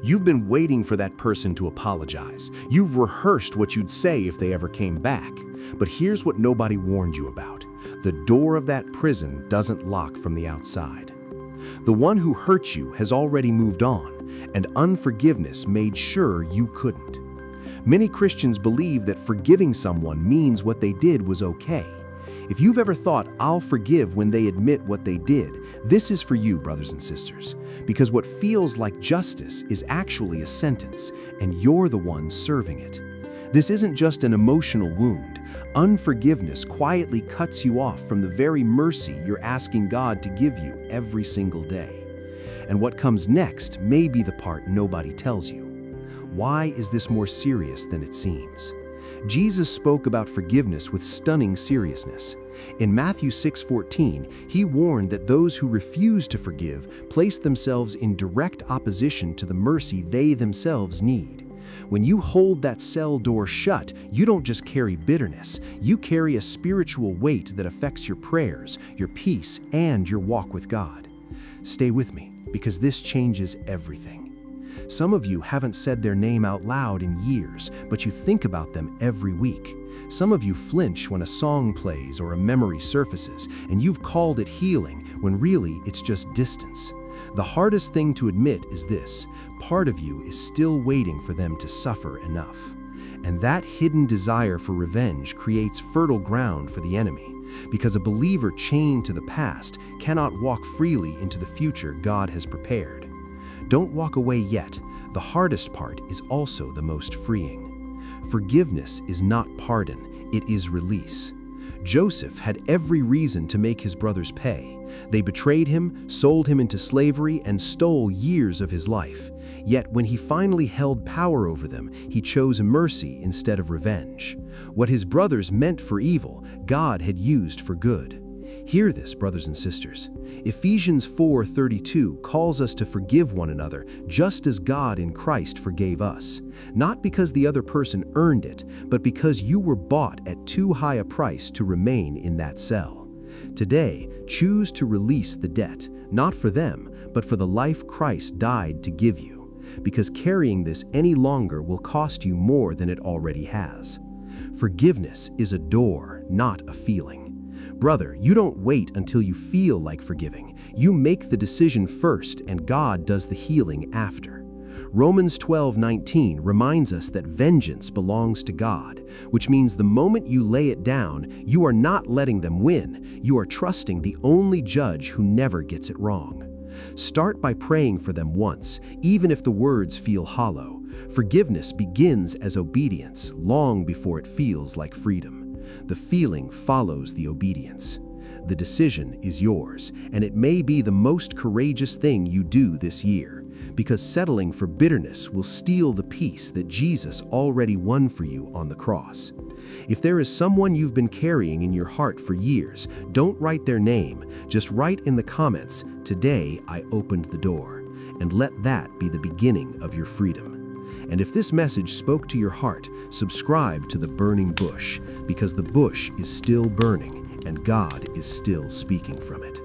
You've been waiting for that person to apologize. You've rehearsed what you'd say if they ever came back. But here's what nobody warned you about. The door of that prison doesn't lock from the outside. The one who hurt you has already moved on, and unforgiveness made sure you couldn't. Many Christians believe that forgiving someone means what they did was okay. If you've ever thought, "I'll forgive when they admit what they did," this is for you, brothers and sisters, because what feels like justice is actually a sentence, and you're the one serving it. This isn't just an emotional wound. Unforgiveness quietly cuts you off from the very mercy you're asking God to give you every single day. And what comes next may be the part nobody tells you. Why is this more serious than it seems? Jesus spoke about forgiveness with stunning seriousness. In Matthew 6:14, he warned that those who refuse to forgive place themselves in direct opposition to the mercy they themselves need. When you hold that cell door shut, you don't just carry bitterness, you carry a spiritual weight that affects your prayers, your peace, and your walk with God. Stay with me, because this changes everything. Some of you haven't said their name out loud in years, but you think about them every week. Some of you flinch when a song plays or a memory surfaces, and you've called it healing when really it's just distance. The hardest thing to admit is this: part of you is still waiting for them to suffer enough. And that hidden desire for revenge creates fertile ground for the enemy, because a believer chained to the past cannot walk freely into the future God has prepared. Don't walk away yet. The hardest part is also the most freeing. Forgiveness is not pardon, it is release. Joseph had every reason to make his brothers pay. They betrayed him, sold him into slavery, and stole years of his life. Yet when he finally held power over them, he chose mercy instead of revenge. What his brothers meant for evil, God had used for good. Hear this, brothers and sisters. Ephesians 4:32 calls us to forgive one another just as God in Christ forgave us. Not because the other person earned it, but because you were bought at too high a price to remain in that cell. Today, choose to release the debt, not for them, but for the life Christ died to give you. Because carrying this any longer will cost you more than it already has. Forgiveness is a door, not a feeling. Brother, you don't wait until you feel like forgiving. You make the decision first, and God does the healing after. Romans 12:19 reminds us that vengeance belongs to God, which means the moment you lay it down, you are not letting them win. You are trusting the only judge who never gets it wrong. Start by praying for them once, even if the words feel hollow. Forgiveness begins as obedience, long before it feels like freedom. The feeling follows the obedience. The decision is yours, and it may be the most courageous thing you do this year, because settling for bitterness will steal the peace that Jesus already won for you on the cross. If there is someone you've been carrying in your heart for years, don't write their name. Just write in the comments, "Today I opened the door," and let that be the beginning of your freedom. And if this message spoke to your heart, subscribe to The Burning Bush, because the bush is still burning and God is still speaking from it.